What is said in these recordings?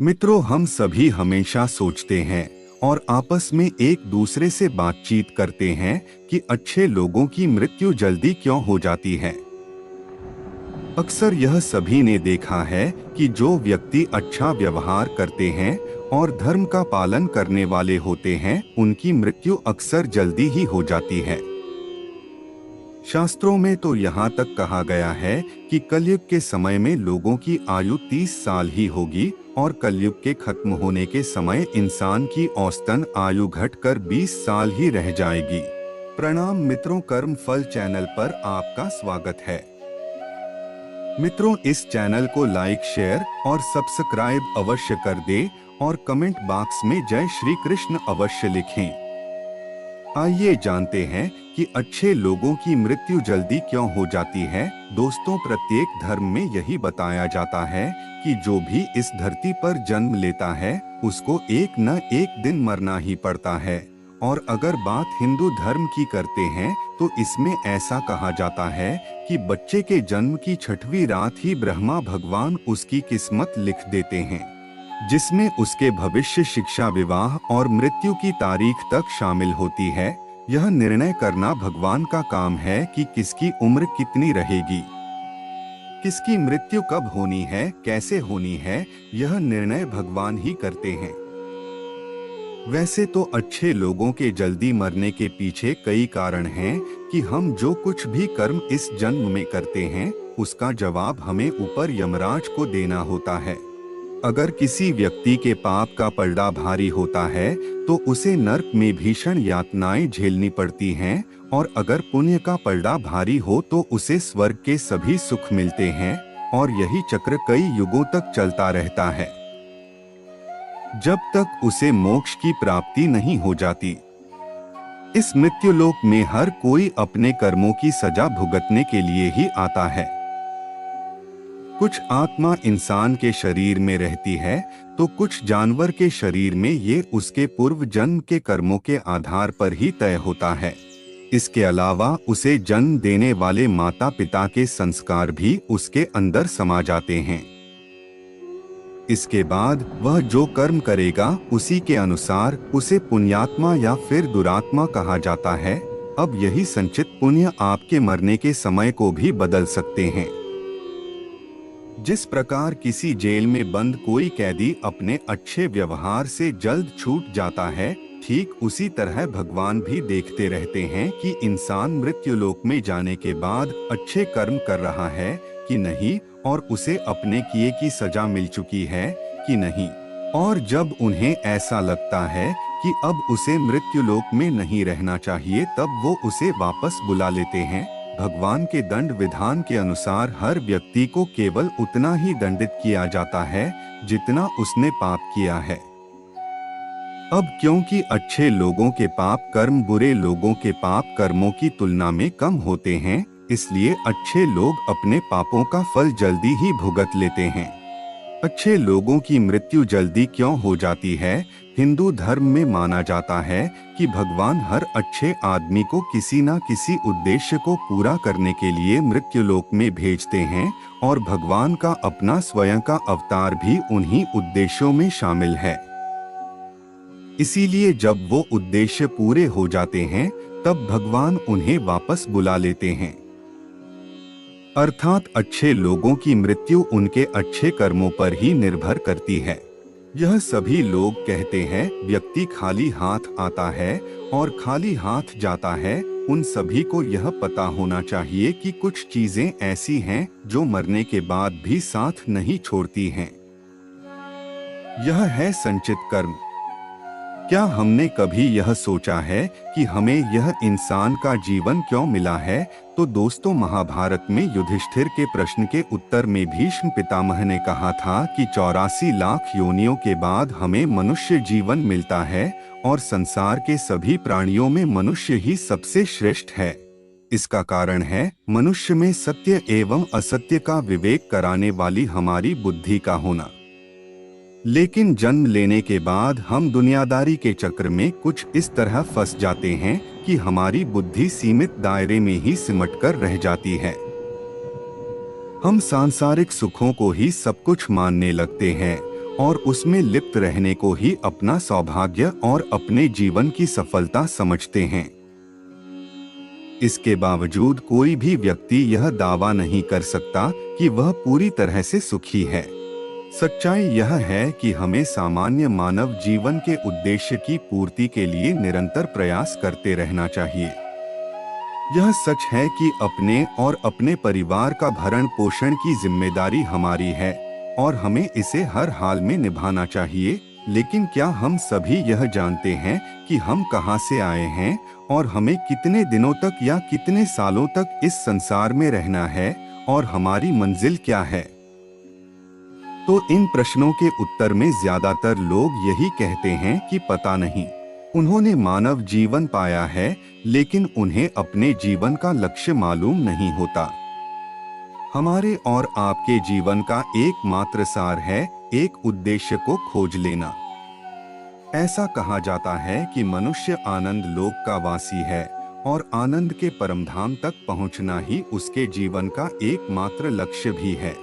मित्रों, हम सभी हमेशा सोचते हैं और आपस में एक दूसरे से बातचीत करते हैं कि अच्छे लोगों की मृत्यु जल्दी क्यों हो जाती है। अक्सर यह सभी ने देखा है कि जो व्यक्ति अच्छा व्यवहार करते हैं और धर्म का पालन करने वाले होते हैं, उनकी मृत्यु अक्सर जल्दी ही हो जाती है। शास्त्रों में तो यहाँ तक कहा गया है कि कलयुग के समय में लोगों की आयु 30 साल ही होगी और कलयुग के खत्म होने के समय इंसान की औसतन आयु घटकर 20 साल ही रह जाएगी। प्रणाम मित्रों, कर्म फल चैनल पर आपका स्वागत है। मित्रों, इस चैनल को लाइक, शेयर और सब्सक्राइब अवश्य कर दे और कमेंट बॉक्स में जय श्री कृष्ण अवश्य लिखें। आइए जानते हैं कि अच्छे लोगों की मृत्यु जल्दी क्यों हो जाती है। दोस्तों, प्रत्येक धर्म में यही बताया जाता है कि जो भी इस धरती पर जन्म लेता है उसको एक न एक दिन मरना ही पड़ता है। और अगर बात हिंदू धर्म की करते हैं तो इसमें ऐसा कहा जाता है कि बच्चे के जन्म की 6वीं रात ही ब्रह्मा भगवान उसकी किस्मत लिख देते हैं, जिसमें उसके भविष्य, शिक्षा, विवाह और मृत्यु की तारीख तक शामिल होती है। यह निर्णय करना भगवान का काम है कि किसकी उम्र कितनी रहेगी, किसकी मृत्यु कब होनी है, कैसे होनी है, यह निर्णय भगवान ही करते हैं। वैसे तो अच्छे लोगों के जल्दी मरने के पीछे कई कारण हैं कि हम जो कुछ भी कर्म इस जन्म में करते हैं उसका जवाब हमें ऊपर यमराज को देना होता है। अगर किसी व्यक्ति के पाप का पलड़ा भारी होता है तो उसे नरक में भीषण यातनाएं झेलनी पड़ती हैं, और अगर पुण्य का पलड़ा भारी हो तो उसे स्वर्ग के सभी सुख मिलते हैं, और यही चक्र कई युगों तक चलता रहता है जब तक उसे मोक्ष की प्राप्ति नहीं हो जाती। इस मृत्युलोक में हर कोई अपने कर्मों की सजा भुगतने के लिए ही आता है। कुछ आत्मा इंसान के शरीर में रहती है तो कुछ जानवर के शरीर में। ये उसके पूर्व जन्म के कर्मों के आधार पर ही तय होता है। इसके अलावा उसे जन्म देने वाले माता पिता के संस्कार भी उसके अंदर समा जाते हैं। इसके बाद वह जो कर्म करेगा उसी के अनुसार उसे पुण्यात्मा या फिर दुरात्मा कहा जाता है। अब यही संचित पुण्य आपके मरने के समय को भी बदल सकते हैं। जिस प्रकार किसी जेल में बंद कोई कैदी अपने अच्छे व्यवहार से जल्द छूट जाता है, ठीक उसी तरह भगवान भी देखते रहते हैं कि इंसान मृत्युलोक में जाने के बाद अच्छे कर्म कर रहा है कि नहीं, और उसे अपने किए की सजा मिल चुकी है कि नहीं। और जब उन्हें ऐसा लगता है कि अब उसे मृत्युलोक में नहीं रहना चाहिए, तब वो उसे वापस बुला लेते हैं। भगवान के दंड विधान के अनुसार हर व्यक्ति को केवल उतना ही दंडित किया जाता है जितना उसने पाप किया है। अब क्योंकि अच्छे लोगों के पाप कर्म बुरे लोगों के पाप कर्मों की तुलना में कम होते हैं, इसलिए अच्छे लोग अपने पापों का फल जल्दी ही भुगत लेते हैं। अच्छे लोगों की मृत्यु जल्दी क्यों हो जाती है? हिंदू धर्म में माना जाता है कि भगवान हर अच्छे आदमी को किसी न किसी उद्देश्य को पूरा करने के लिए मृत्युलोक में भेजते हैं, और भगवान का अपना स्वयं का अवतार भी उन्हीं उद्देश्यों में शामिल है। इसीलिए जब वो उद्देश्य पूरे हो जाते हैं तब भगवान उन्हें वापस बुला लेते हैं। अर्थात अच्छे लोगों की मृत्यु उनके अच्छे कर्मों पर ही निर्भर करती है। यह सभी लोग कहते हैं, व्यक्ति खाली हाथ आता है और खाली हाथ जाता है। उन सभी को यह पता होना चाहिए कि कुछ चीजें ऐसी हैं जो मरने के बाद भी साथ नहीं छोड़ती हैं। यह है संचित कर्म। क्या हमने कभी यह सोचा है कि हमें यह इंसान का जीवन क्यों मिला है? तो दोस्तों, महाभारत में युधिष्ठिर के प्रश्न के उत्तर में भीष्म पितामह ने कहा था कि 84 लाख योनियों के बाद हमें मनुष्य जीवन मिलता है, और संसार के सभी प्राणियों में मनुष्य ही सबसे श्रेष्ठ है। इसका कारण है मनुष्य में सत्य एवं असत्य का विवेक कराने वाली हमारी बुद्धि का होना। लेकिन जन्म लेने के बाद हम दुनियादारी के चक्र में कुछ इस तरह फंस जाते हैं कि हमारी बुद्धि सीमित दायरे में ही सिमट कर रह जाती है। हम सांसारिक सुखों को ही सब कुछ मानने लगते हैं और उसमें लिप्त रहने को ही अपना सौभाग्य और अपने जीवन की सफलता समझते हैं। इसके बावजूद कोई भी व्यक्ति यह दावा नहीं कर सकता कि वह पूरी तरह से सुखी है। सच्चाई यह है कि हमें सामान्य मानव जीवन के उद्देश्य की पूर्ति के लिए निरंतर प्रयास करते रहना चाहिए। यह सच है कि अपने और अपने परिवार का भरण पोषण की जिम्मेदारी हमारी है और हमें इसे हर हाल में निभाना चाहिए, लेकिन क्या हम सभी यह जानते हैं कि हम कहां से आए हैं और हमें कितने दिनों तक या कितने सालों तक इस संसार में रहना है और हमारी मंजिल क्या है? तो इन प्रश्नों के उत्तर में ज्यादातर लोग यही कहते हैं कि पता नहीं। उन्होंने मानव जीवन पाया है, लेकिन उन्हें अपने जीवन का लक्ष्य मालूम नहीं होता। हमारे और आपके जीवन का एकमात्र सार है एक उद्देश्य को खोज लेना। ऐसा कहा जाता है कि मनुष्य आनंद लोक का वासी है और आनंद के परमधाम तक पहुंचना ही उसके जीवन का एकमात्र लक्ष्य भी है।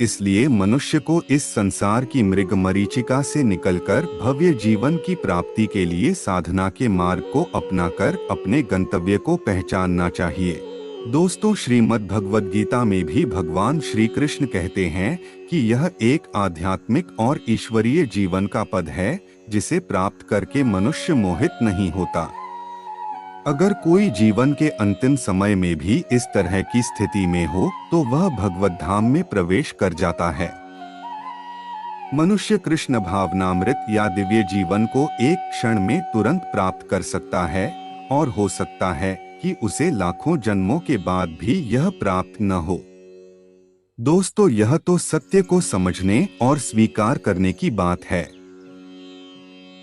इसलिए मनुष्य को इस संसार की मृग मरीचिका से निकलकर भव्य जीवन की प्राप्ति के लिए साधना के मार्ग को अपनाकर अपने गंतव्य को पहचानना चाहिए। दोस्तों, श्रीमद् भगवद गीता में भी भगवान श्री कृष्ण कहते हैं कि यह एक आध्यात्मिक और ईश्वरीय जीवन का पद है जिसे प्राप्त करके मनुष्य मोहित नहीं होता। अगर कोई जीवन के अंतिम समय में भी इस तरह की स्थिति में हो तो वह भगवत धाम में प्रवेश कर जाता है। मनुष्य कृष्ण भावनामृत या दिव्य जीवन को एक क्षण में तुरंत प्राप्त कर सकता है और हो सकता है कि उसे लाखों जन्मों के बाद भी यह प्राप्त न हो। दोस्तों, यह तो सत्य को समझने और स्वीकार करने की बात है।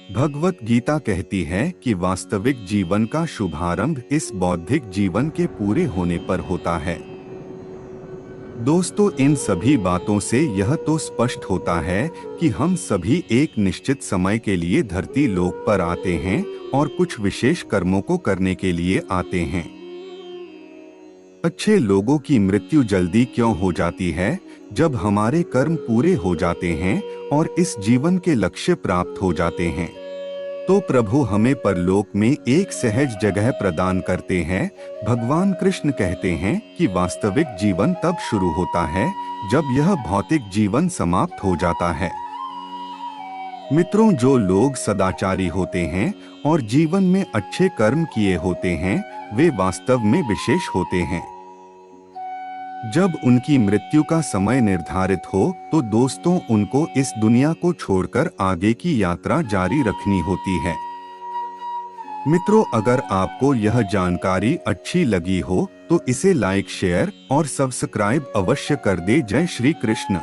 भगवत गीता कहती है कि वास्तविक जीवन का शुभारंभ इस बौद्धिक जीवन के पूरे होने पर होता है। दोस्तों, इन सभी बातों से यह तो स्पष्ट होता है कि हम सभी एक निश्चित समय के लिए धरती लोक पर आते हैं और कुछ विशेष कर्मों को करने के लिए आते हैं। अच्छे लोगों की मृत्यु जल्दी क्यों हो जाती है? जब हमारे कर्म पूरे हो जाते हैं और इस जीवन के लक्ष्य प्राप्त हो जाते हैं तो प्रभु हमें परलोक में एक सहज जगह प्रदान करते हैं। भगवान कृष्ण कहते हैं कि वास्तविक जीवन तब शुरू होता है जब यह भौतिक जीवन समाप्त हो जाता है। मित्रों, जो लोग सदाचारी होते हैं और जीवन में अच्छे कर्म किए होते हैं वे वास्तव में विशेष होते हैं। जब उनकी मृत्यु का समय निर्धारित हो तो दोस्तों उनको इस दुनिया को छोड़कर आगे की यात्रा जारी रखनी होती है। मित्रों, अगर आपको यह जानकारी अच्छी लगी हो तो इसे लाइक, शेयर और सब्सक्राइब अवश्य कर दे। जय श्री कृष्ण।